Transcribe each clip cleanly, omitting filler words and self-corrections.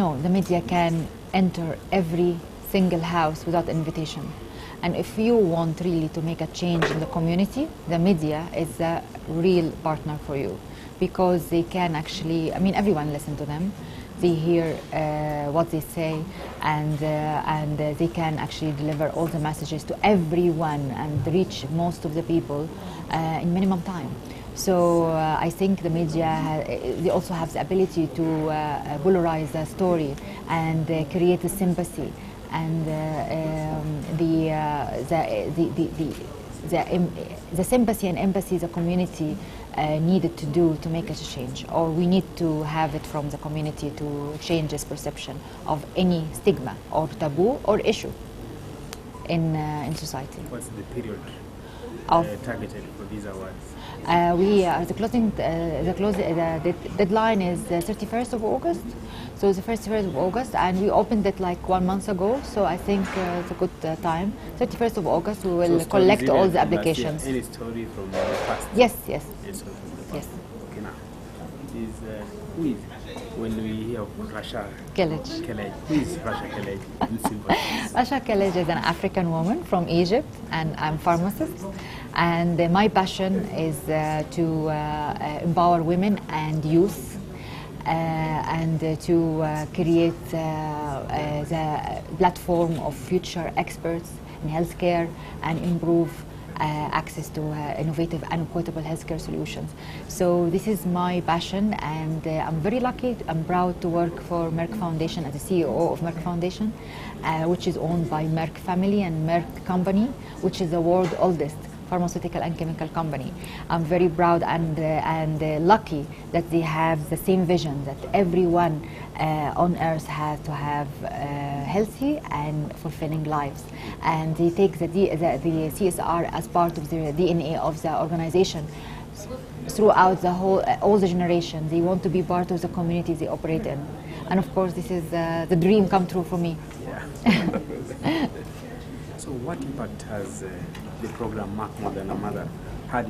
no, the media can enter every single house without invitation. And if you want really to make a change in the community, the media is a real partner for you, because they can actually, I mean, everyone listen to them. They hear what they say, and they can actually deliver all the messages to everyone and reach most of the people in minimum time. So I think the media, they also have the ability to polarize the story and create a sympathy, and the sympathy and empathy the community needed to do to make a change, or we need to have it from the community to change this perception of any stigma or taboo or issue in society. What's the period targeted for these awards? The deadline is 31st of August. So the 1st of August, and we opened it like 1 month ago. So I think it's a good time. 31st of August, we will collect all the applications. Any story from the past? Yes, yes. Yes. Okay, now, who is, when we hear of Rasha Kelej. Who is Rasha Kelej in simple terms? Rasha Kelej is an African woman from Egypt, and I'm a pharmacist. And my passion is to empower women and youth, and to create the platform of future experts in healthcare and improve access to innovative and equitable healthcare solutions. So this is my passion, and I'm very lucky and proud to work for Merck Foundation as the CEO of Merck Foundation, which is owned by Merck family and Merck company, which is the world's oldest pharmaceutical and chemical company. I'm very proud and lucky that they have the same vision that everyone on earth has to have healthy and fulfilling lives, and they take the CSR as part of the DNA of the organization throughout all the generations. They want to be part of the communities they operate in, and of course this is the dream come true for me. Yeah. So what impact has the program Merck More Than a Mother had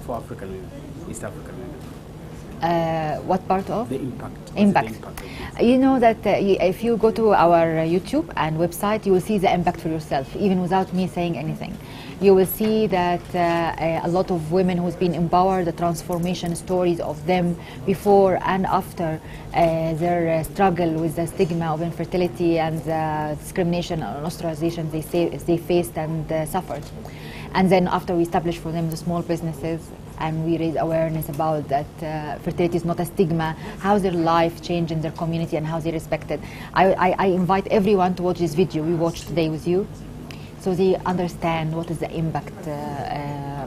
for African women, East African women? What part of? The impact. Impact. You know that if you go to our YouTube and website, you will see the impact for yourself, even without me saying anything. You will see that a lot of women who's been empowered, the transformation stories of them before and after their struggle with the stigma of infertility and the discrimination and ostracization they faced and suffered. And then after we established for them the small businesses, and we raise awareness about that fertility is not a stigma, how their life changed in their community and how they respected. I invite everyone to watch this video we watched today with you, so they understand what is the impact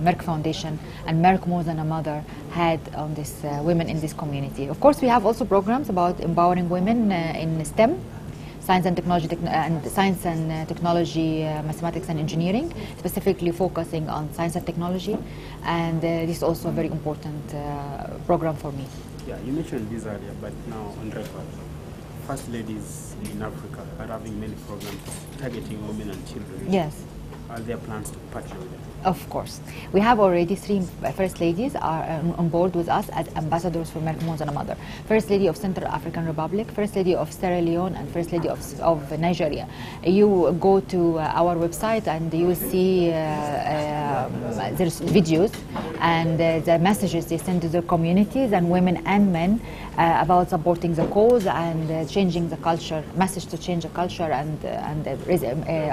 Merck Foundation and Merck More Than a Mother had on this women in this community. Of course, we have also programs about empowering women in STEM, science and technology, mathematics and engineering, specifically focusing on science and technology, and this is also a very important program for me. Yeah, you mentioned this earlier, but now on record, first ladies in Africa are having many programs targeting women and children. Yes. Are there plans to partner with them? Of course. We have already 3 First Ladies are on board with us as ambassadors for Merck More Than a Mother. First Lady of Central African Republic, First Lady of Sierra Leone, and First Lady of Nigeria. You go to our website and you will see there's videos and the messages they send to their communities and women and men about supporting the cause and changing the culture, message to change the culture and raise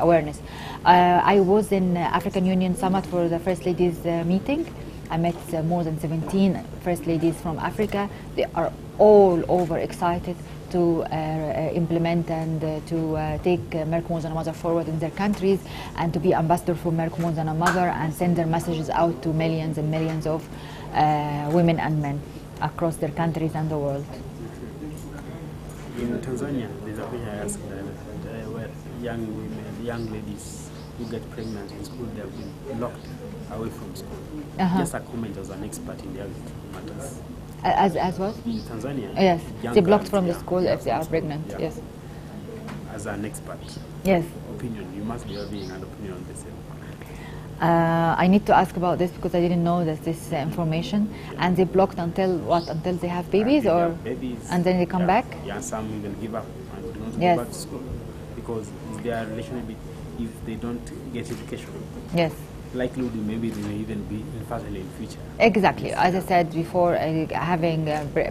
awareness. I was in African Union Summit for the First Ladies meeting. I met more than 17 First Ladies from Africa. They are all over excited to implement and to take Merck More Than a Mother forward in their countries, and to be ambassador for Merck More Than a Mother and send their messages out to millions and millions of women and men across their countries and the world. In Tanzania, there's a question I asked where young women, young ladies who get pregnant in school, they have been locked away from school. Just a comment as an expert in health matters. As what? In Tanzania? Yes, they're blocked from the yeah, school if they are pregnant, yeah. yes. As an expert, Yes. opinion, you must be having an opinion on this. I need to ask about this because I didn't know that this information. And they blocked until what? Until they have babies, or babies, and then they come back? Yeah, some even give up and don't Yes. go back to school because it's their relationship. If they don't get education, Yes. likelihood maybe they may even be infertile in future. Exactly. As I said before, having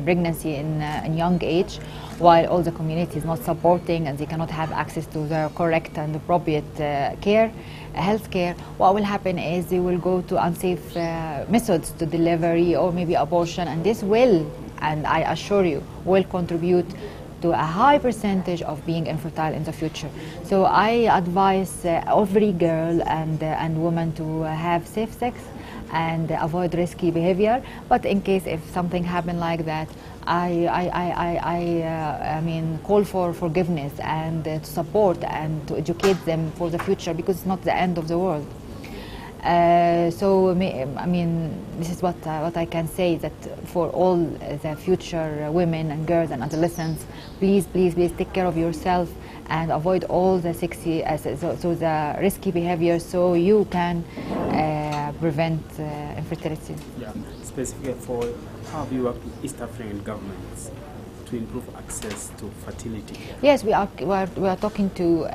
pregnancy in young age, while all the community is not supporting and they cannot have access to the correct and appropriate care, health care, what will happen is they will go to unsafe methods to delivery or maybe abortion, and this will, and I assure you, will contribute to a high percentage of being infertile in the future. So I advise every girl and woman to have safe sex and avoid risky behavior. But in case if something happened like that, I mean, call for forgiveness and to support and to educate them for the future, because it's not the end of the world. So, I mean, this is what I can say, that for all the future women and girls and adolescents, please, please, please take care of yourself and avoid all the the risky behaviors, so you can prevent infertility. Yeah, specifically for how have you worked with East African governments to improve access to fertility? Yes, we are talking to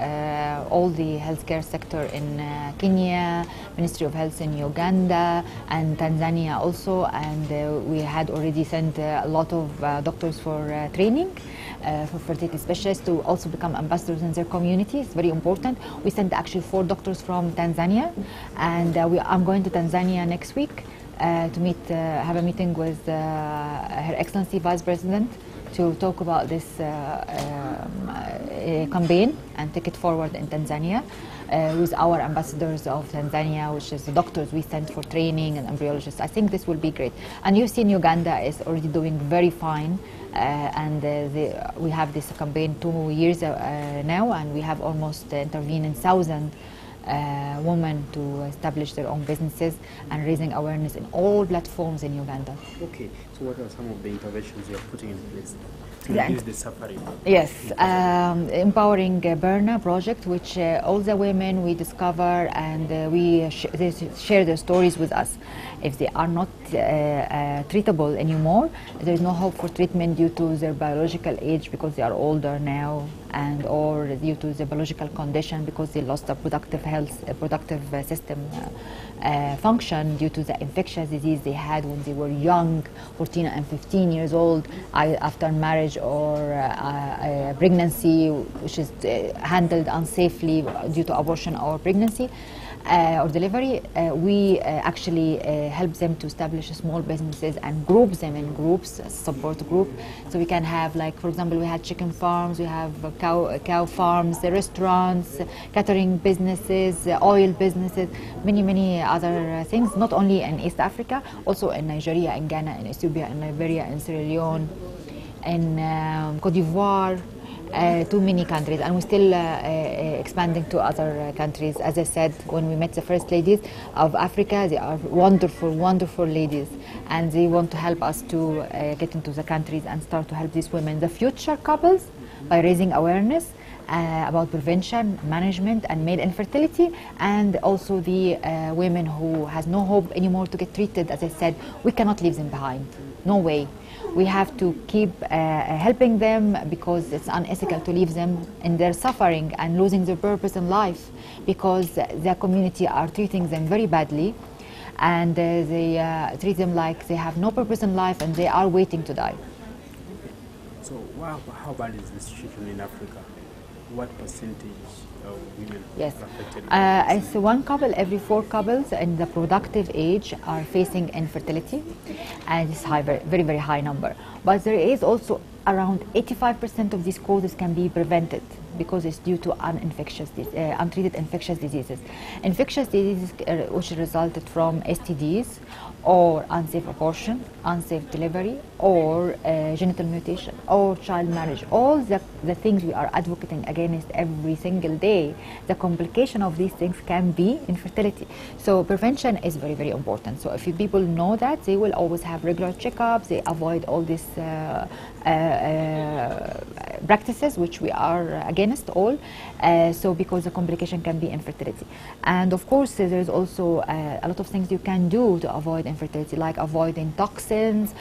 all the healthcare sector in Kenya, Ministry of Health in Uganda, and Tanzania also, and we had already sent a lot of doctors for training for fertility specialists to also become ambassadors in their communities. Very important. We sent actually 4 doctors from Tanzania, and I'm going to Tanzania next week to meet, have a meeting with Her Excellency Vice President to talk about this campaign and take it forward in Tanzania with our ambassadors of Tanzania, which is the doctors we sent for training and embryologists. I think this will be great. And you've seen Uganda is already doing very fine, and we have this campaign 2 years now, and we have almost intervened in 1,000 women to establish their own businesses and raising awareness in all platforms in Uganda. Okay, so what are some of the interventions you are putting in place to reduce the suffering? Yes, Empowering Berna project, which all the women we discover and they share their stories with us. If they are not treatable anymore, there is no hope for treatment due to their biological age because they are older now, and or due to the biological condition because they lost a productive system function due to the infectious disease they had when they were young, 14 and 15 years old, after marriage or pregnancy, which is handled unsafely due to abortion or pregnancy. Or delivery, we actually help them to establish small businesses and group them in groups, support group. So we can have, like, for example, we had chicken farms, we have cow farms, restaurants, catering businesses, oil businesses, many other things, not only in East Africa, also in Nigeria, in Ghana, in Ethiopia, in Liberia, in Sierra Leone, in Cote d'Ivoire, to many countries, and we're still expanding to other countries. As I said, when we met the first ladies of Africa, they are wonderful ladies, and they want to help us to get into the countries and start to help these women, the future couples, by raising awareness about prevention, management, and male infertility, and also the women who has no hope anymore to get treated. As I said, we cannot leave them behind. No way. We have to keep helping them, because it's unethical to leave them in their suffering and losing their purpose in life, because the community are treating them very badly, and they treat them like they have no purpose in life and they are waiting to die. So how bad is the situation in Africa? What percentage of women are affected? It's 1 couple every 4 couples in the productive age are facing infertility, and it's high, very high number. But there is also around 85% of these causes can be prevented, because it's due to untreated infectious diseases. Infectious diseases which resulted from STDs, or unsafe abortion, unsafe delivery, or genital mutation, or child marriage. All the things we are advocating against every single day, the complication of these things can be infertility. So prevention is very important. So if people know that, they will always have regular checkups, they avoid all this practices, which we are against all, so because the complication can be infertility. And of course, there's also a lot of things you can do to avoid infertility, like avoiding toxins,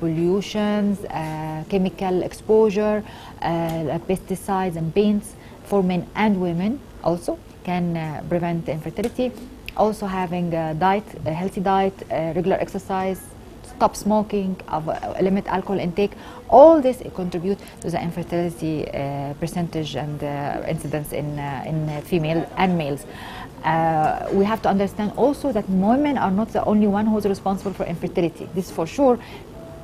pollutions, chemical exposure, pesticides and paints for men and women also can prevent infertility. Also having a diet, a healthy diet, regular exercise, stop smoking, limit alcohol intake, all this contribute to the infertility percentage and incidence in female and males. We have to understand also that women are not the only one who's responsible for infertility. This for sure,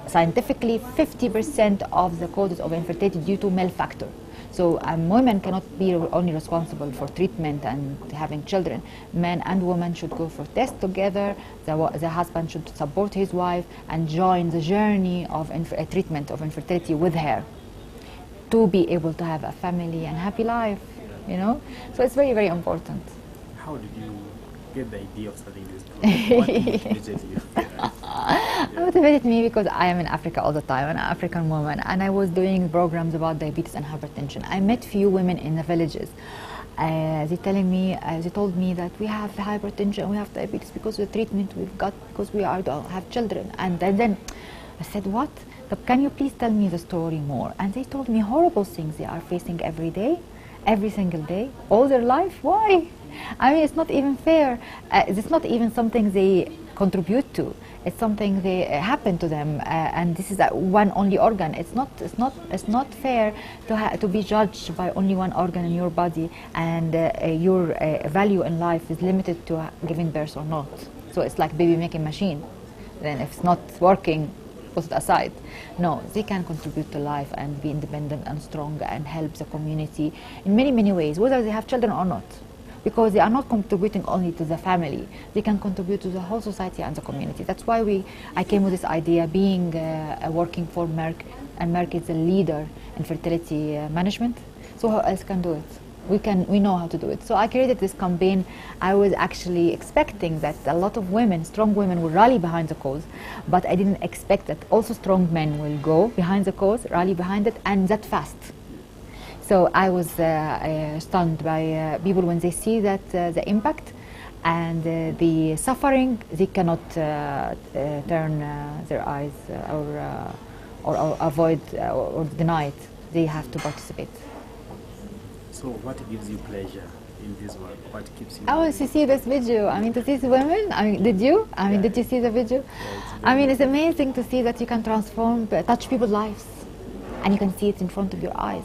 scientifically, 50% of the causes of infertility due to male factor. So women cannot be only responsible for treatment and having children. Men and women should go for tests together. The husband should support his wife and join the journey of treatment of infertility with her to be able to have a family and happy life, you know. So it's very, very important. How did you get the idea of starting this program? What motivated you? Motivated me because I am in Africa all the time, an African woman, and I was doing programs about diabetes and hypertension. I met few women in the villages. They told me that we have hypertension, we have diabetes because of the treatment we've got, because we don't have children. And then I said, what? Can you please tell me the story more? And they told me horrible things they are facing every day, every single day, all their life. Why? I mean, it's not even fair. It's not even something they contribute to. It's something they happen to them, and this is one only organ. It's not fair to be judged by only one organ in your body, and your value in life is limited to giving birth or not. So it's like baby making machine. Then if it's not working, put it aside. No, they can contribute to life and be independent and strong and help the community in many, many ways, whether they have children or not. Because they are not contributing only to the family, they can contribute to the whole society and the community. That's why I came with this idea, being working for Merck, and Merck is a leader in fertility management. So who else can do it? We know how to do it. So I created this campaign. I was actually expecting that a lot of women, strong women, will rally behind the cause, but I didn't expect that also strong men will go behind the cause, rally behind it, and that fast. So I was stunned by people when they see that the impact and the suffering, they cannot turn their eyes or avoid or deny it. They have to participate. So what gives you pleasure in this work? What keeps you? I want to see this video. I mean, to see the women. I mean, did you? I mean, did you see the video? Yeah, I mean, it's amazing to see that you can transform, touch people's lives, and you can see it in front of your eyes.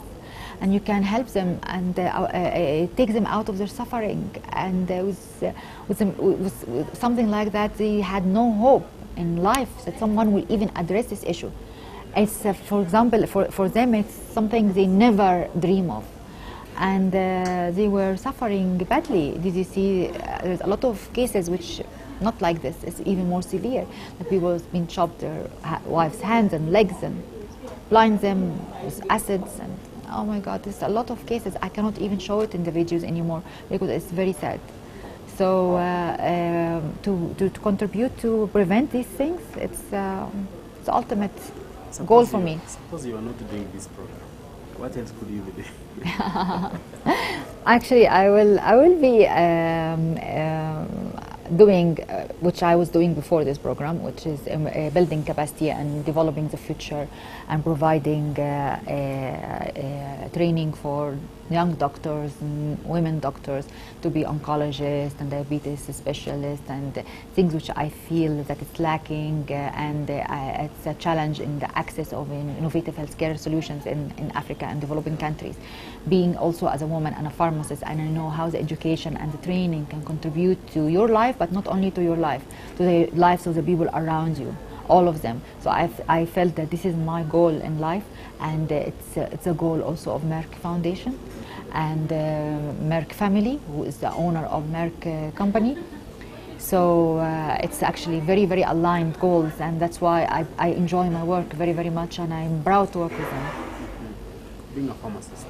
And you can help them and take them out of their suffering. And with something like that, they had no hope in life that someone will even address this issue. It's, for example, for them, it's something they never dream of. And they were suffering badly. Did you see? There's a lot of cases which, not like this, it's even more severe. The people have been chopped their wives' hands and legs and blind them with acids and. Oh my God, there's a lot of cases. I cannot even show it in the videos anymore because it's very sad. So to contribute to prevent these things, it's the ultimate goal for me. Suppose you are not doing this program, what else could you be doing? Actually, I will be doing which I was doing before this program, which is building capacity and developing the future and providing training for young doctors and women doctors to be oncologists and diabetes specialists and things which I feel that it's lacking and it's a challenge in the access of innovative healthcare solutions in Africa and developing countries. Being also as a woman and a pharmacist, and I know how the education and the training can contribute to your life, but not only to your life, to the lives of the people around you, all of them. So I felt that this is my goal in life, and it's a goal also of Merck Foundation and Merck family, who is the owner of Merck company. So it's actually very, very aligned goals, and that's why I enjoy my work very, very much, and I'm proud to work with them. Being a pharmacist,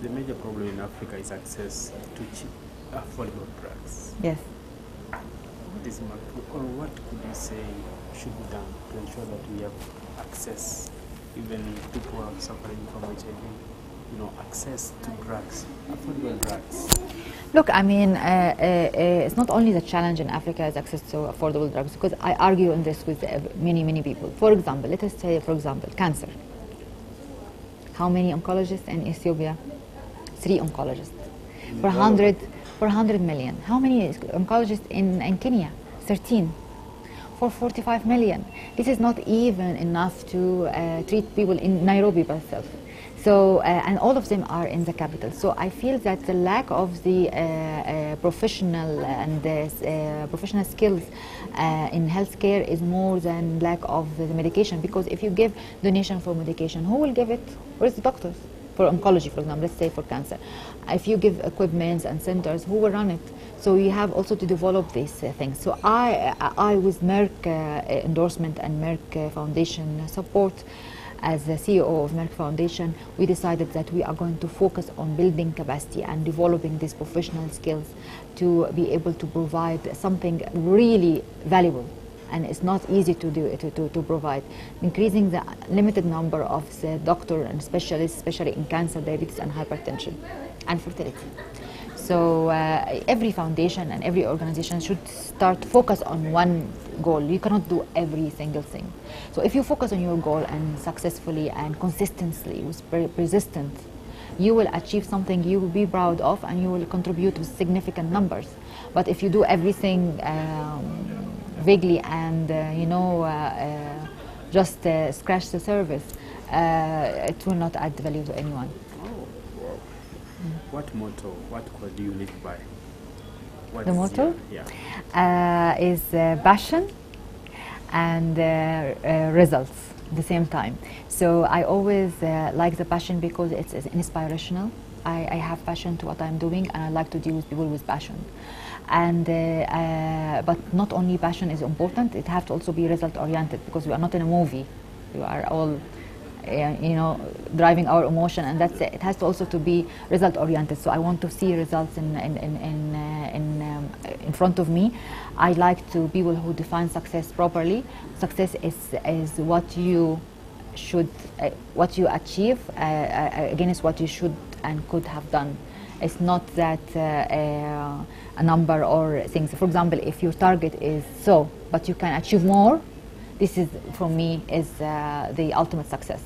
the major problem in Africa is access to cheap, affordable drugs. Yes. What could you say should be done to ensure that we have access even people who are suffering from HIV, access to drugs, affordable drugs? Look, I mean, it's not only the challenge in Africa is access to affordable drugs, because I argue on this with many, many people. For example, let us say, cancer. How many oncologists in Ethiopia? 3 oncologists. For 100 million. How many oncologists in Kenya? 13. For 45 million. This is not even enough to treat people in Nairobi by itself. So, and all of them are in the capital. So I feel that the lack of the professional and professional skills in healthcare is more than lack of the medication. Because if you give donation for medication, who will give it? Where's the doctors? For oncology, for example, let's say for cancer. If you give equipment and centers, who will run it? So you have also to develop these things. So I with Merck endorsement and Merck Foundation support, as the CEO of Merck Foundation, we decided that we are going to focus on building capacity and developing these professional skills to be able to provide something really valuable. And it's not easy to do to provide. Increasing the limited number of the doctor and specialists, especially in cancer, diabetes, and hypertension, and fertility. So every foundation and every organization should start focus on one goal. You cannot do every single thing. So if you focus on your goal and successfully and consistently with persistence, you will achieve something you will be proud of, and you will contribute with significant numbers. But if you do everything vaguely and just scratch the surface, it will not add value to anyone. What motto, what code do you live by? What the motto is passion and results at the same time. So I always like the passion because it's inspirational. I have passion to what I'm doing, and I like to deal with people with passion. And but not only passion is important, it has to also be result oriented, because we are not in a movie. We are all driving our emotion, and that's it. It has to also to be result oriented. So I want to see results in front of me. I like to people who define success properly. Success is what you should, what you achieve against what you should and could have done. It's not that a number or things. For example, if your target is so, but you can achieve more, this is, for me, is the ultimate success.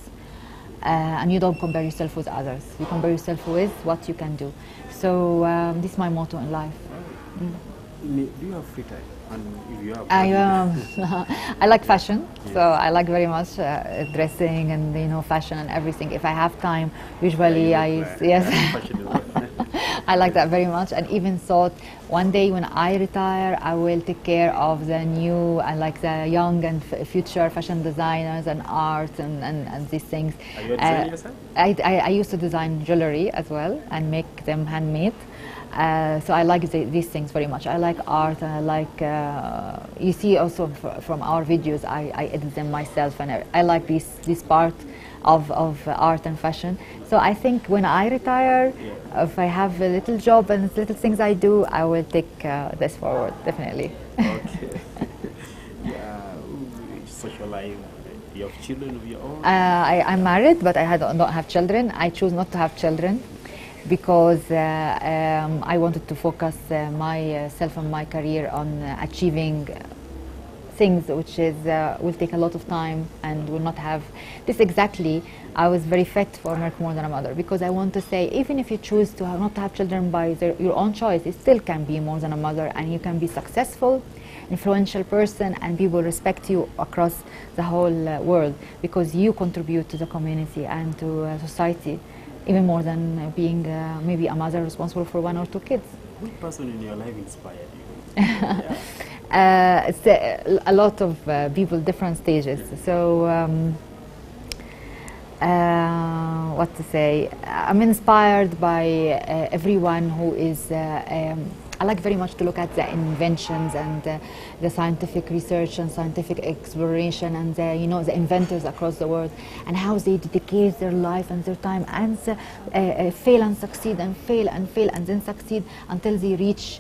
And you don't compare yourself with others. You compare yourself with what you can do. So this is my motto in life. Do you have free time? And if you have, I like fashion, yes. So I like very much dressing and fashion and everything. If I have time, usually I like that very much, and even thought one day when I retire, I will take care of the new, I like the young and future fashion designers and art and these things. Are you a designer yourself? I used to design jewelry as well and make them handmade. So I like these things very much. I like art, and I like, you see also from our videos, I edit them myself, and I like this part of art and fashion. So I think when I retire, if I have a little job and little things I do, I will take this forward, definitely. Okay. Social life, you have children of your own? I'm married, but I don't have children. I choose not to have children because I wanted to focus myself and my career on achieving things which is will take a lot of time and will not have this exactly. I was very fit for Merck More Than a Mother, because I want to say, even if you choose to not to have children by your own choice, it still can be more than a mother, and you can be successful, influential person, and people respect you across the whole world, because you contribute to the community and to society, even more than being maybe a mother responsible for 1 or 2 kids. Which person in your life inspired you? It's a lot of people, different stages. So what to say? I'm inspired by everyone who is. I like very much to look at the inventions and the scientific research and scientific exploration and the inventors across the world, and how they dedicate their life and their time and fail and succeed and fail and fail and then succeed until they reach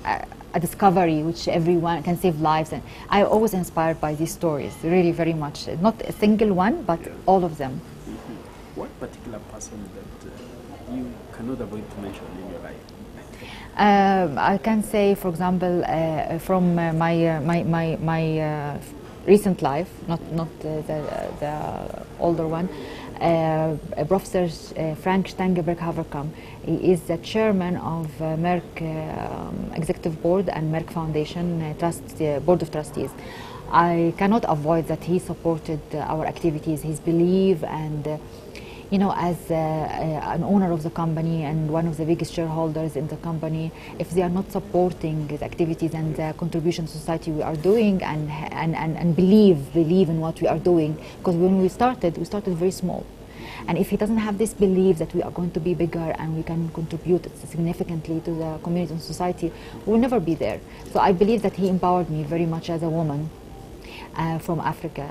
a discovery which everyone can save lives. And I'm always inspired by these stories, really very much. Not a single one, but all of them. What particular person that you cannot avoid to mention in your life? I can say, for example, from my recent life, not the older one, Professor Frank Stangeberg-Haverkamp. He is the chairman of Merck Executive Board and Merck Foundation Board of Trustees. I cannot avoid that he supported our activities, his belief, and you know, as an owner of the company and one of the biggest shareholders in the company, if they are not supporting the activities and the contribution to society we are doing and believe in what we are doing, because when we started very small. And if he doesn't have this belief that we are going to be bigger and we can contribute significantly to the community and society, we'll never be there. So I believe that he empowered me very much as a woman from Africa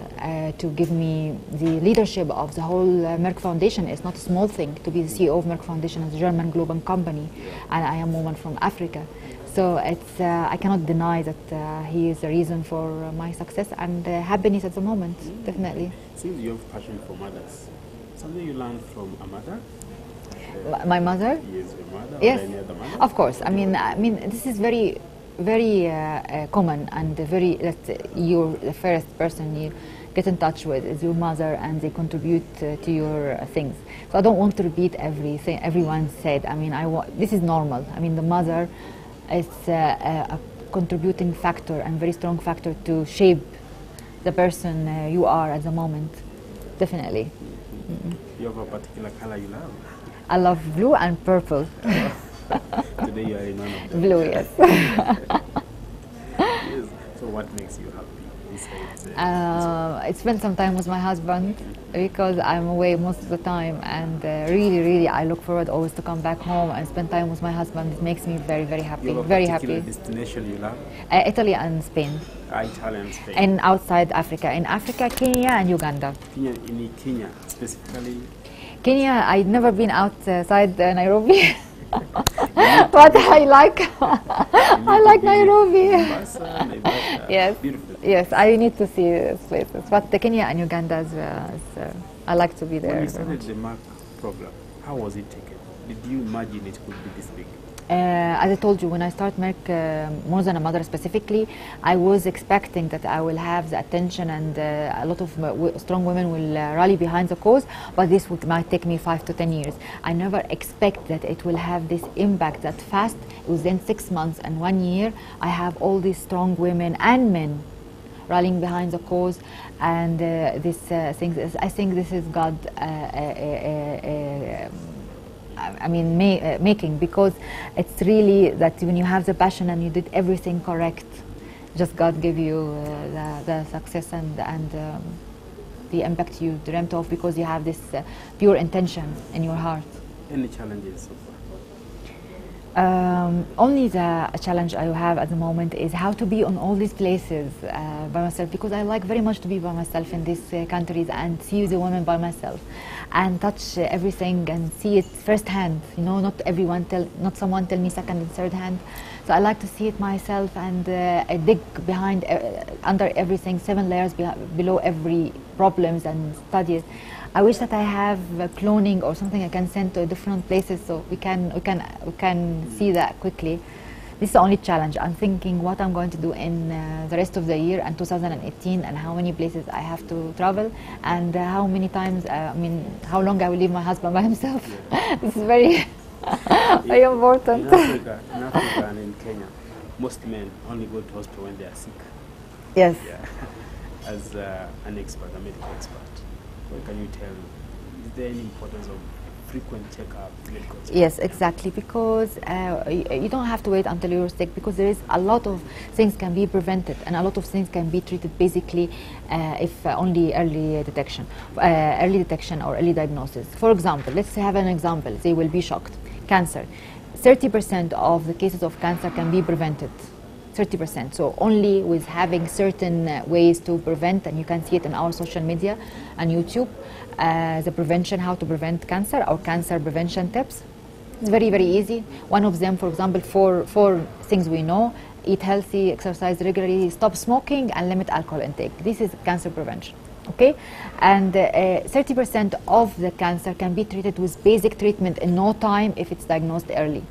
to give me the leadership of the whole Merck Foundation. It's not a small thing to be the CEO of Merck Foundation, a German global company, and I am a woman from Africa. So it's, I cannot deny that he is the reason for my success and happiness at the moment, definitely. Since you have passion for mothers, something you learned from a mother? My mother? Yes, your mother, yes, or any other mother? Of course. I mean, this is very common, and you're the first person you get in touch with is your mother, and they contribute to your things. So I don't want to repeat everything everyone said. I mean, this is normal. I mean, the mother is a contributing factor and very strong factor to shape the person you are at the moment. Definitely. You have a particular color you love? I love blue and purple. Today you are in one of them. Blue, yes. Yes. So what makes you happy besides I spend some time with my husband because I'm away most of the time, and really I look forward always to come back home and spend time with my husband. It makes me very happy, you have a very particular happy. destination you love? Italy and Spain. Italy and Spain. And outside Africa. In Africa, Kenya and Uganda. In Kenya specifically? Kenya, I've never been outside Nairobi. But I like Nairobi. Naivasha. Yes, Beautiful. yes, I need to see these places. But the Kenya and Uganda I like to be there. When you started the Merck program, how was it taken? Did you imagine it could be this big? As I told you, when I start Merck, More Than a Mother specifically, I was expecting that I will have the attention and a lot of strong women will rally behind the cause, but this might take me 5 to 10 years. I never expect that it will have this impact that fast. Within 6 months and 1 year, I have all these strong women and men rallying behind the cause, and this thing. I think this is God. Making, because it's really that when you have the passion and you did everything correct, just God give you the success and the impact you dreamt of, because you have this pure intention in your heart. Any challenges so far? Only the challenge I have at the moment is how to be on all these places by myself, because I like very much to be by myself in these countries and see the women by myself and touch everything and see it firsthand. You know, not someone tell me second and third hand. So I like to see it myself, and I dig behind, under everything, 7 layers below every problems and studies. I wish that I have cloning or something I can send to different places so we can see that quickly. This is the only challenge. I'm thinking what I'm going to do in the rest of the year and 2018, and how many places I have to travel, and how many times, how long I will leave my husband by himself. This is very, very important. In Africa and in Kenya, most men only go to hospital when they are sick. Yes. Yeah. As an expert, a medical expert, what can you tell? Is there any importance of frequent checkups, medical checkups? Yes, exactly, because you don't have to wait until you're sick, because there is a lot of things can be prevented and a lot of things can be treated basically if only early detection or early diagnosis. For example, let's have an example. They will be shocked. Cancer. 30% of the cases of cancer can be prevented. 30%. So only with having certain ways to prevent, and you can see it in our social media and YouTube, the prevention, how to prevent cancer, or cancer prevention tips. It's very, very easy. One of them, for example, four things we know: eat healthy, exercise regularly, stop smoking, and limit alcohol intake. This is cancer prevention. Okay, and 30% of the cancer can be treated with basic treatment in no time if it's diagnosed early.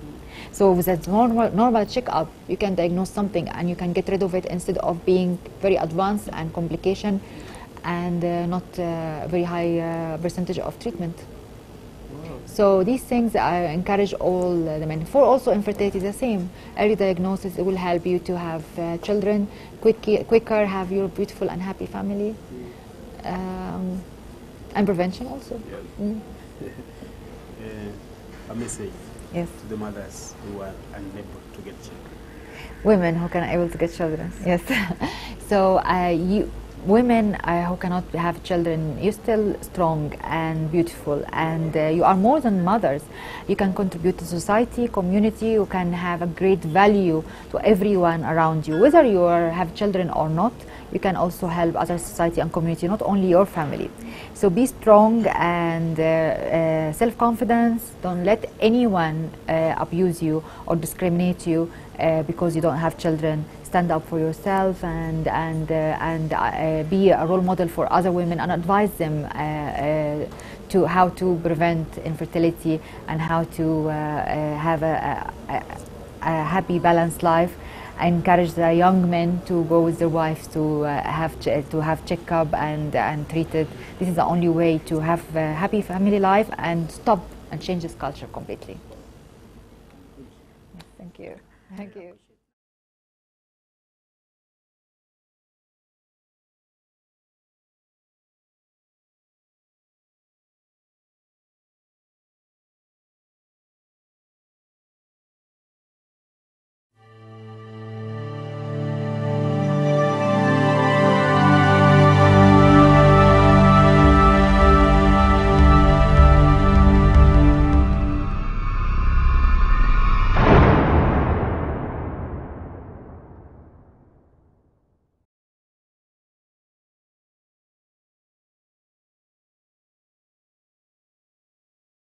So with a normal checkup, you can diagnose something and you can get rid of it instead of being very advanced and complication and not very high percentage of treatment. So these things I encourage all the men. For also infertility, the same. Early diagnosis, it will help you to have children quicker, have your beautiful and happy family. And prevention also. A message yes. to the mothers who are unable to get children. Women who can able to get children. Yes. So women who cannot have children, you're still strong and beautiful, and you are more than mothers. You can contribute to society, community. You can have a great value to everyone around you, whether you have children or not. You can also help other society and community, not only your family. So be strong and self-confidence. Don't let anyone abuse you or discriminate you because you don't have children. Stand up for yourself and be a role model for other women and advise them to how to prevent infertility and how to have a happy, balanced life. I encourage the young men to go with their wives to have checkup and treated. This is the only way to have a happy family life and stop and change this culture completely. Yes, thank you. Thank you.